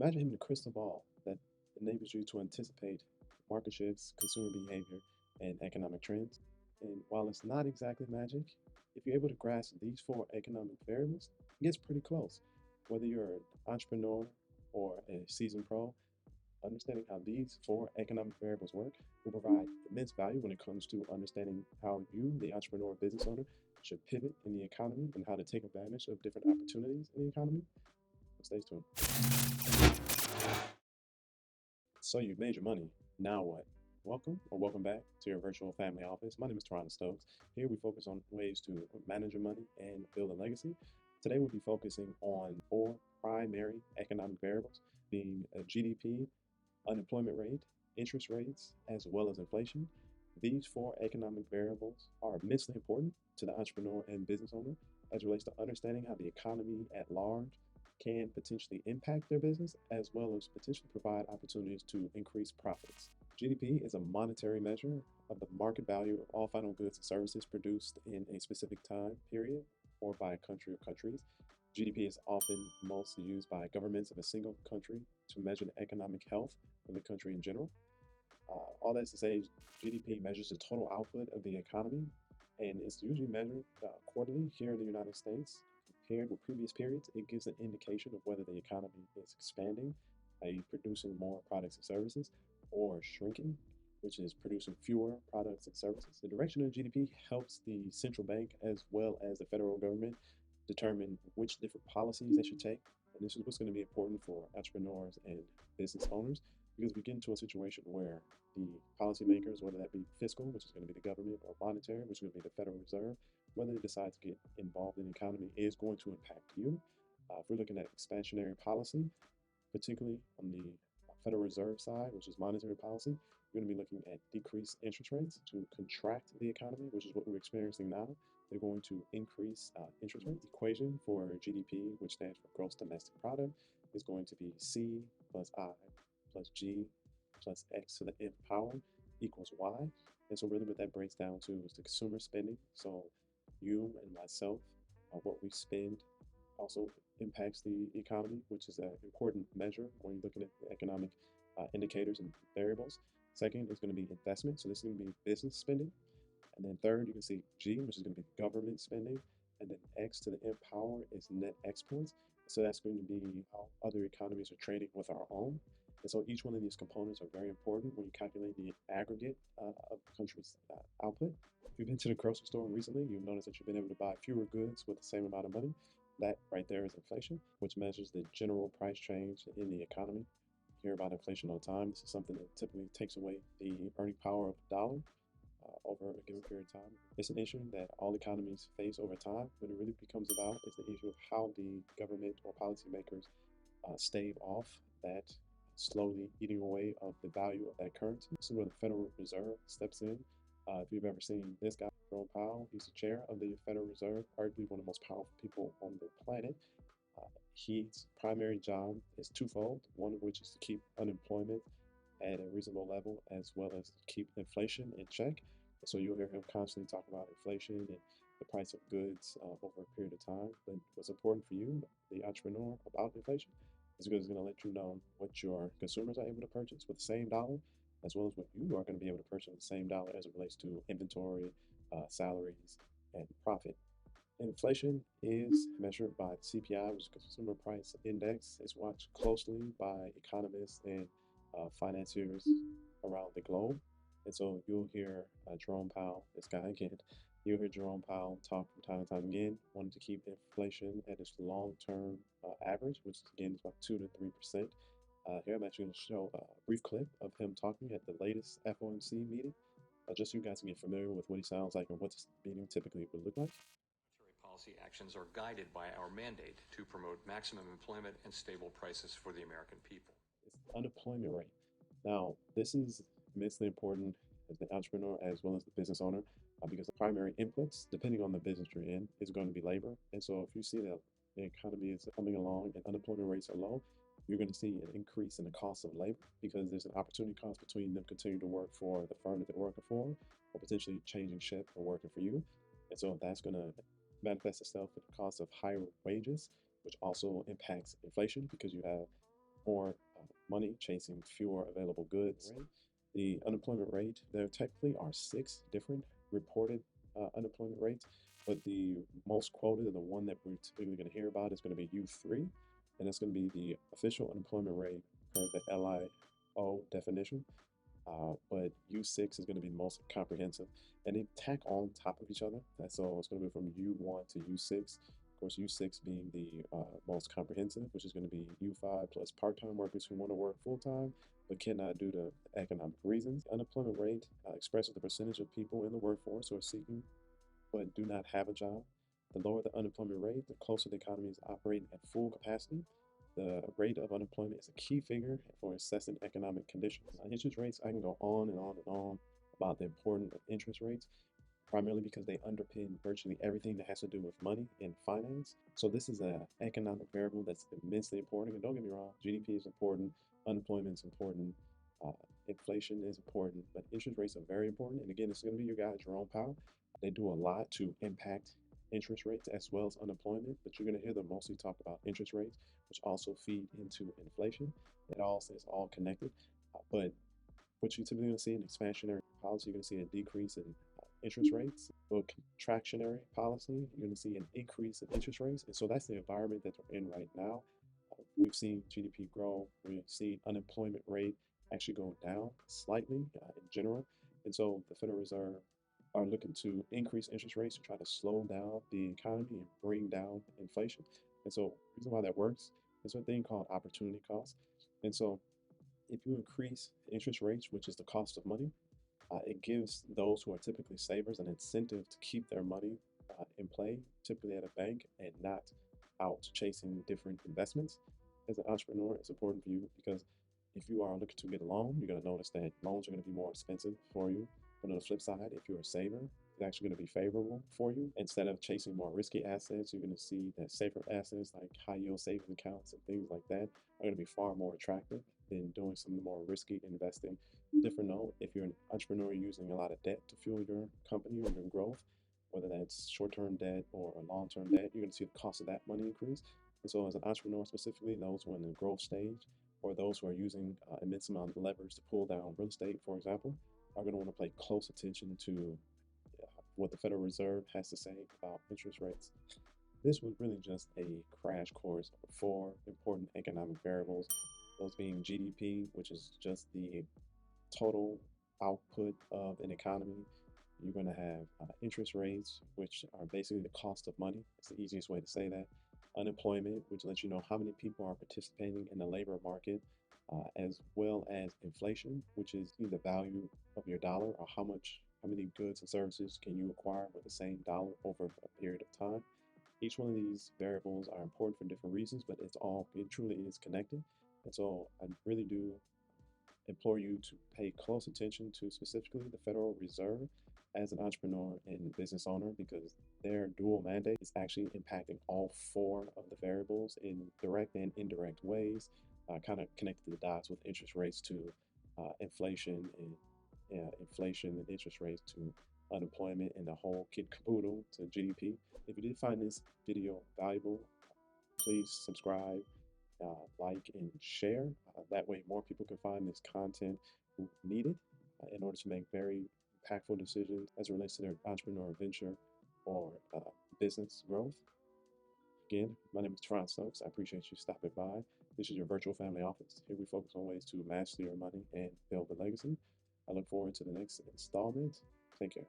Imagine having a crystal ball that enables you to anticipate market shifts, consumer behavior, and economic trends. And while it's not exactly magic, if you're able to grasp these four economic variables, it gets pretty close. Whether you're an entrepreneur or a seasoned pro, understanding how these four economic variables work will provide immense value when it comes to understanding how you, the entrepreneur or business owner, should pivot in the economy and how to take advantage of different opportunities in the economy. So stay tuned. So you've made your money. Now what? Welcome or welcome back to your virtual family office. My name is Toronto Stokes. Here we focus on ways to manage your money and build a legacy. Today we'll be focusing on four primary economic variables, being GDP, unemployment rate, interest rates, as well as inflation. These four economic variables are immensely important to the entrepreneur and business owner as it relates to understanding how the economy at large can potentially impact their business as well as potentially provide opportunities to increase profits. GDP is a monetary measure of the market value of all final goods and services produced in a specific time period or by a country or countries. GDP is often mostly used by governments of a single country to measure the economic health of the country in general. All that's to say, GDP measures the total output of the economy, and it's usually measured quarterly here in the United States. Compared with previous periods, it gives an indication of whether the economy is expanding, i.e., producing more products and services, or shrinking, which is producing fewer products and services. The direction of GDP helps the central bank as well as the federal government determine which different policies they should take. And this is what's going to be important for entrepreneurs and business owners because we get into a situation where the policymakers, whether that be fiscal, which is going to be the government, or monetary, which is going to be the Federal Reserve, whether they decide to get involved in the economy is going to impact you. If we're looking at expansionary policy, particularly on the Federal Reserve side, which is monetary policy, we're going to be looking at decreased interest rates to contract the economy, which is what we're experiencing now. They're going to increase interest rates. Equation for GDP, which stands for gross domestic product, is going to be C plus I plus G plus X to the nth power equals Y. And so really what that breaks down to is the consumer spending. So you and myself, what we spend also impacts the economy, which is an important measure when you're looking at the economic indicators and variables. Second is going to be investment. So this is going to be business spending. And then third, you can see G, which is going to be government spending. And then X to the nth power is net exports. So that's going to be how other economies are trading with our own. And so each one of these components are very important when you calculate the aggregate of the country's output. If you've been to the grocery store recently, you've noticed that you've been able to buy fewer goods with the same amount of money. That right there is inflation, which measures the general price change in the economy. You hear about inflation all the time. This is something that typically takes away the earning power of the dollar over a given period of time. It's an issue that all economies face over time. What it really becomes about is the issue of how the government or policymakers stave off that slowly eating away of the value of that currency. This is where the Federal Reserve steps in. If you've ever seen this guy, Jerome Powell, he's the chair of the Federal Reserve, arguably one of the most powerful people on the planet. His primary job is twofold, one of which is to keep unemployment at a reasonable level, as well as keep inflation in check. So you'll hear him constantly talk about inflation and the price of goods over a period of time. But what's important for you, the entrepreneur, about inflation is because it's going to let you know what your consumers are able to purchase with the same dollar, as well as what you are going to be able to purchase with the same dollar as it relates to inventory, salaries, and profit. Inflation is measured by CPI, which is Consumer Price Index. It's watched closely by economists and financiers around the globe. And so you'll hear Jerome Powell, this guy again, you'll hear Jerome Powell talk from time to time again, wanting to keep inflation at its long-term average, which again is about 2 to 3%. Here I'm actually going to show a brief clip of him talking at the latest FOMC meeting, just so you guys can get familiar with what he sounds like and what this meeting typically would look like. Monetary policy actions are guided by our mandate to promote maximum employment and stable prices for the American people. It's the unemployment rate. Now, this is immensely important as the entrepreneur as well as the business owner because the primary inputs, depending on the business you're in, is going to be labor. And so if you see that the economy is coming along and unemployment rates are low, you're going to see an increase in the cost of labor because there's an opportunity cost between them continuing to work for the firm that they're working for or potentially changing ship and working for you. And so that's going to manifest itself in the cost of higher wages, which also impacts inflation because you have more money chasing fewer available goods. Right? The unemployment rate, there technically are six different reported unemployment rates, but the most quoted and the one that we're typically going to hear about is going to be U3, and it's going to be the official unemployment rate per the LIO definition. But U6 is going to be the most comprehensive, and they tack on top of each other. And so it's going to be from U1 to U6. Of course, U6 being the most comprehensive, which is going to be U5 plus part-time workers who want to work full-time but cannot due to economic reasons. The unemployment rate expresses the percentage of people in the workforce who are seeking but do not have a job. The lower the unemployment rate, the closer the economy is operating at full capacity. The rate of unemployment is a key figure for assessing economic conditions. Interest rates, I can go on and on and on about the importance of interest rates, primarily because they underpin virtually everything that has to do with money and finance. So this is an economic variable that's immensely important. And don't get me wrong, GDP is important, unemployment is important, uh, inflation is important, but interest rates are very important. And again, it's going to be your guy, Jerome Powell. They do a lot to impact interest rates as well as unemployment, but you're going to hear them mostly talk about interest rates, which also feed into inflation. It all is all connected. But what you typically going to see in expansionary policy, you're going to see a decrease in interest rates. For contractionary policy, you're going to see an increase in interest rates. And so that's the environment that we're in right now. We've seen GDP grow. We've seen unemployment rate actually go down slightly in general. And so the Federal Reserve are looking to increase interest rates to try to slow down the economy and bring down inflation. And so the reason why that works is a thing called opportunity cost. And so if you increase interest rates, which is the cost of money, it gives those who are typically savers an incentive to keep their money in play, typically at a bank, and not out chasing different investments. As an entrepreneur, it's important for you because if you are looking to get a loan, you're going to notice that loans are going to be more expensive for you. But on the flip side, if you're a saver, it's actually going to be favorable for you. Instead of chasing more risky assets, you're going to see that safer assets like high yield savings accounts and things like that are going to be far more attractive than doing some of the more risky investing. Different note, if you're an entrepreneur using a lot of debt to fuel your company or your growth, whether that's short-term debt or long-term debt, you're going to see the cost of that money increase. And so as an entrepreneur specifically, those who are in the growth stage or those who are using immense amount of leverage to pull down real estate, for example, are going to want to pay close attention to what the Federal Reserve has to say about interest rates. This was really just a crash course of four important economic variables, those being GDP, which is just the total output of an economy. You're going to have interest rates, which are basically the cost of money. It's the easiest way to say that. Unemployment, which lets you know how many people are participating in the labor market, as well as inflation, which is the value of your dollar or how many goods and services can you acquire with the same dollar over a period of time. Each one of these variables are important for different reasons, but it truly is connected. And so I really do implore you to pay close attention to specifically the Federal Reserve as an entrepreneur and business owner because their dual mandate is actually impacting all four of the variables in direct and indirect ways, kind of connected the dots with interest rates to inflation and inflation and interest rates to unemployment and the whole kit caboodle to GDP. If you did find this video valuable, please subscribe, like, and share. That way, more people can find this content who need it in order to make very impactful decisions as it relates to their entrepreneurial venture or business growth. Again, my name is Tron Stokes. I appreciate you stopping by. This is your virtual family office. Here we focus on ways to master your money and build a legacy. I look forward to the next installment. Take care.